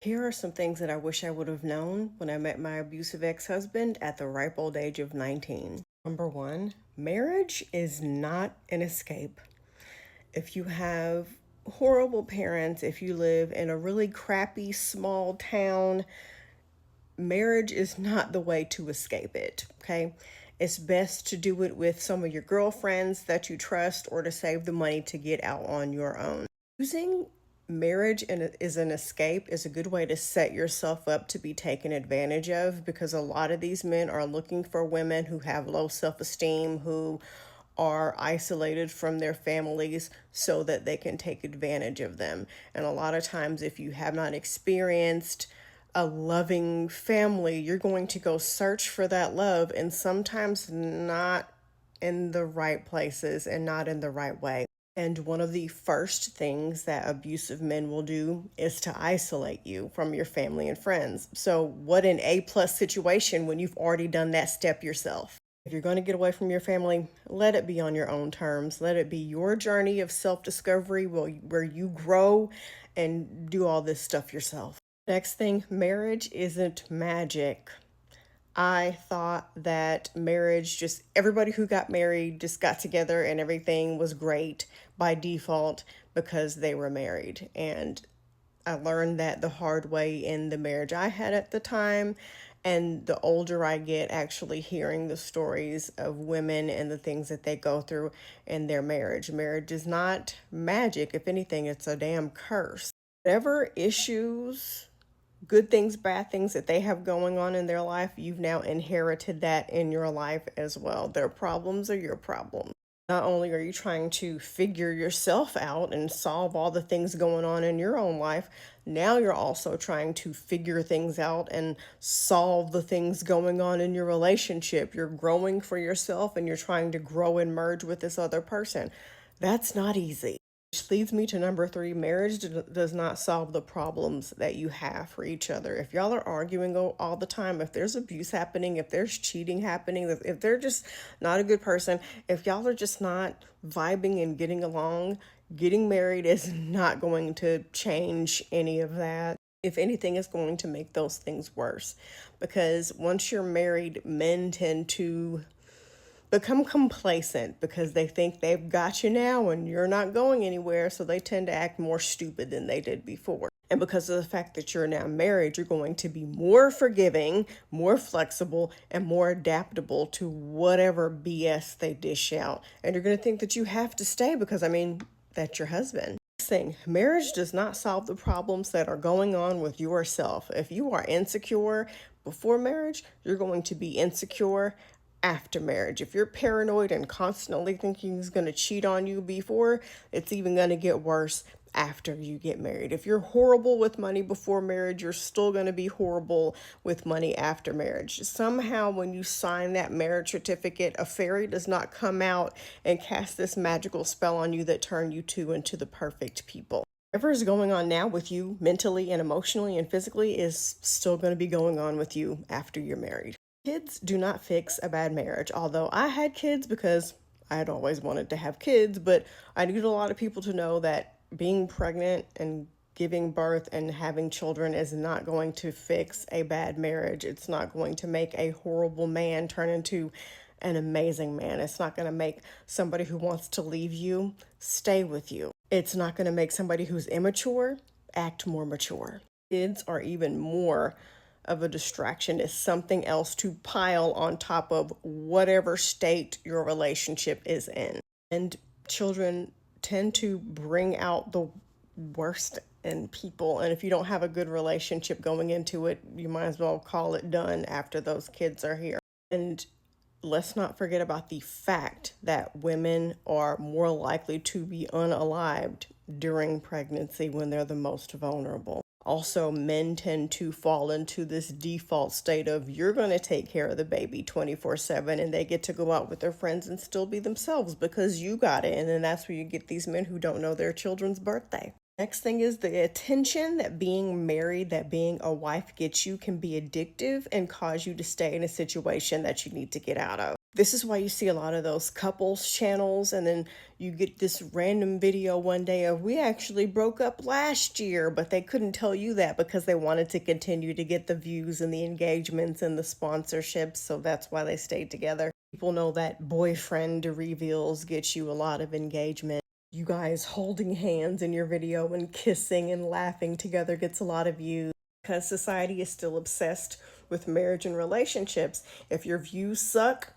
Here are some things that I wish I would have known when I met my abusive ex-husband at the ripe old age of 19. Number one, marriage is not an escape. If you have horrible parents, if you live in a really crappy small town, marriage is not the way to escape it, okay? It's best to do it with some of your girlfriends that you trust or to save the money to get out on your own. Using marriage is an escape is a good way to set yourself up to be taken advantage of because a lot of these men are looking for women who have low self-esteem, who are isolated from their families so that they can take advantage of them. And a lot of times, if you have not experienced a loving family, you're going to go search for that love and sometimes not in the right places and not in the right way. And one of the first things that abusive men will do is to isolate you from your family and friends. So, what an A plus situation when you've already done that step yourself. If you're going to get away from your family, let it be on your own terms. Let it be your journey of self discovery where you grow and do all this stuff yourself. Next thing, marriage isn't magic. I thought that marriage, just everybody who got married just got together and everything was great by default because they were married. And I learned that the hard way in the marriage I had at the time. And the older I get, actually hearing the stories of women and the things that they go through in their marriage. Marriage is not magic. If anything, it's a damn curse. Whatever issues, good things, bad things that they have going on in their life, you've now inherited that in your life as well. Their problems are your problems. Not only are you trying to figure yourself out and solve all the things going on in your own life, now you're also trying to figure things out and solve the things going on in your relationship. You're growing for yourself and you're trying to grow and merge with this other person. That's not easy. Which leads me to number three, marriage does not solve the problems that you have for each other. If y'all are arguing all the time, if there's abuse happening, if there's cheating happening, if they're just not a good person, if y'all are just not vibing and getting along, getting married is not going to change any of that. If anything, it's going to make those things worse. Because once you're married, men tend to become complacent because they think they've got you now and you're not going anywhere. So they tend to act more stupid than they did before. And because of the fact that you're now married, you're going to be more forgiving, more flexible, and more adaptable to whatever BS they dish out. And you're going to think that you have to stay because, I mean, that's your husband. Thing, marriage does not solve the problems that are going on with yourself. If you are insecure before marriage, you're going to be insecure after marriage. If you're paranoid and constantly thinking he's going to cheat on you before, it's even going to get worse after you get married. If you're horrible with money before marriage, you're still going to be horrible with money after marriage. Somehow, when you sign that marriage certificate, a fairy does not come out and cast this magical spell on you that turn you two into the perfect people. Whatever is going on now with you mentally and emotionally and physically is still going to be going on with you after you're married. Kids do not fix a bad marriage, although I had kids because I had always wanted to have kids, but I need a lot of people to know that being pregnant and giving birth and having children is not going to fix a bad marriage. It's not going to make a horrible man turn into an amazing man. It's not going to make somebody who wants to leave you stay with you. It's not going to make somebody who's immature act more mature. Kids are even more of a distraction, is something else to pile on top of whatever state your relationship is in. And children tend to bring out the worst in people. And if you don't have a good relationship going into it, you might as well call it done after those kids are here. And let's not forget about the fact that women are more likely to be unalived during pregnancy when they're the most vulnerable. Also, men tend to fall into this default state of you're going to take care of the baby 24/7 and they get to go out with their friends and still be themselves because you got it. And then that's where you get these men who don't know their children's birthday. Next thing is the attention that being married, that being a wife gets you can be addictive and cause you to stay in a situation that you need to get out of. This is why you see a lot of those couples channels, and then you get this random video one day of, we actually broke up last year, but they couldn't tell you that because they wanted to continue to get the views and the engagements and the sponsorships. So that's why they stayed together. People know that boyfriend reveals get you a lot of engagement. You guys holding hands in your video and kissing and laughing together gets a lot of views because society is still obsessed with marriage and relationships. If your views suck,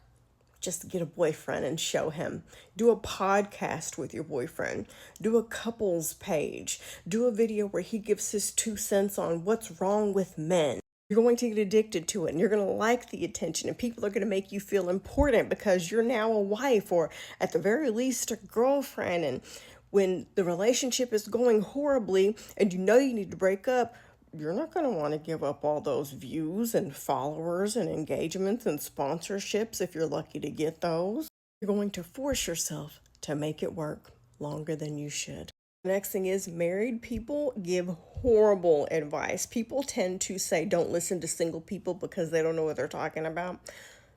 just get a boyfriend and show him. Do a podcast with your boyfriend. Do a couples page. Do a video where he gives his 2 cents on what's wrong with men. You're going to get addicted to it, and you're going to like the attention, and people are going to make you feel important because you're now a wife, or at the very least a girlfriend. And when the relationship is going horribly and you know you need to break up, you're not going to want to give up all those views and followers and engagements and sponsorships if you're lucky to get those. You're going to force yourself to make it work longer than you should. The next thing is, married people give horrible advice. People tend to say don't listen to single people because they don't know what they're talking about.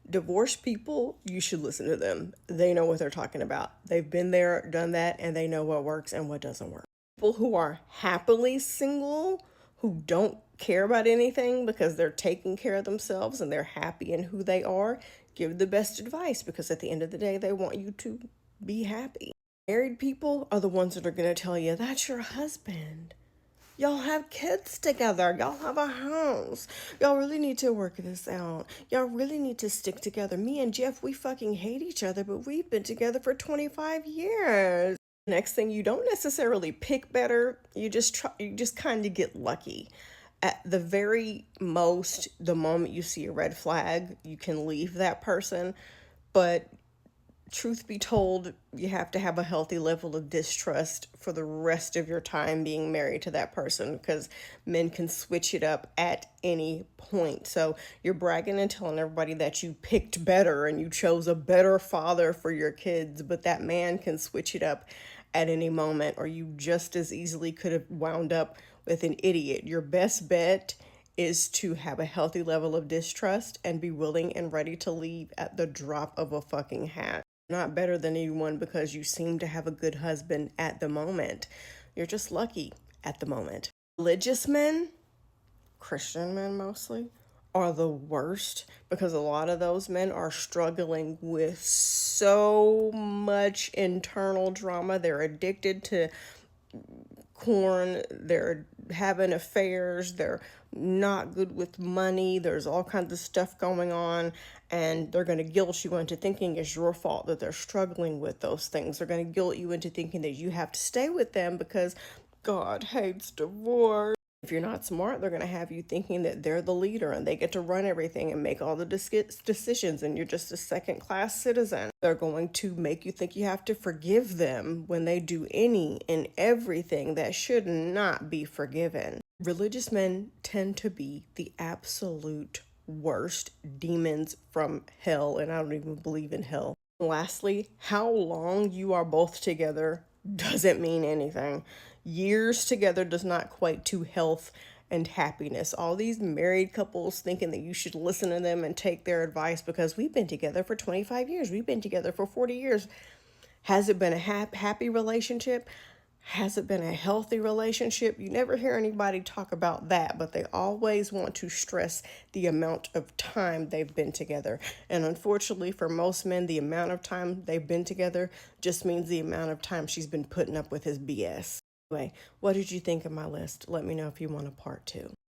Divorced people, you should listen to them. They know what they're talking about. They've been there, done that, and they know what works and what doesn't work. People who are happily single, who don't care about anything because they're taking care of themselves and they're happy in who they are, give the best advice because at the end of the day, they want you to be happy. Married people are the ones that are going to tell you, that's your husband. Y'all have kids together. Y'all have a house. Y'all really need to work this out. Y'all really need to stick together. Me and Jeff, we fucking hate each other, but we've been together for 25 years. Next thing, you don't necessarily pick better. You just kind of get lucky. At the very most, the moment you see a red flag, you can leave that person. But truth be told, you have to have a healthy level of distrust for the rest of your time being married to that person, because men can switch it up at any point. So you're bragging and telling everybody that you picked better and you chose a better father for your kids, but that man can switch it up at any moment, or you just as easily could have wound up with an idiot. Your best bet is to have a healthy level of distrust and be willing and ready to leave at the drop of a fucking hat. Not better than anyone because you seem to have a good husband at the moment. You're just lucky at the moment. Religious men, Christian men mostly, are the worst because a lot of those men are struggling with so much internal drama. They're addicted to corn, they're having affairs, they're not good with money, there's all kinds of stuff going on, and they're going to guilt you into thinking it's your fault that they're struggling with those things. They're going to guilt you into thinking that you have to stay with them because God hates divorce. If you're not smart, they're going to have you thinking that they're the leader and they get to run everything and make all the decisions, and you're just a second-class citizen. They're going to make you think you have to forgive them when they do any and everything that should not be forgiven. Religious men tend to be the absolute worst demons from hell, and I don't even believe in hell. Lastly, how long you are both together doesn't mean anything. Years together does not equate to health and happiness. All these married couples thinking that you should listen to them and take their advice because we've been together for 25 years. We've been together for 40 years. Has it been a happy relationship? Has it been a healthy relationship? You never hear anybody talk about that, but they always want to stress the amount of time they've been together. And unfortunately, for most men, the amount of time they've been together just means the amount of time she's been putting up with his BS. Anyway, what did you think of my list? Let me know if you want a part 2.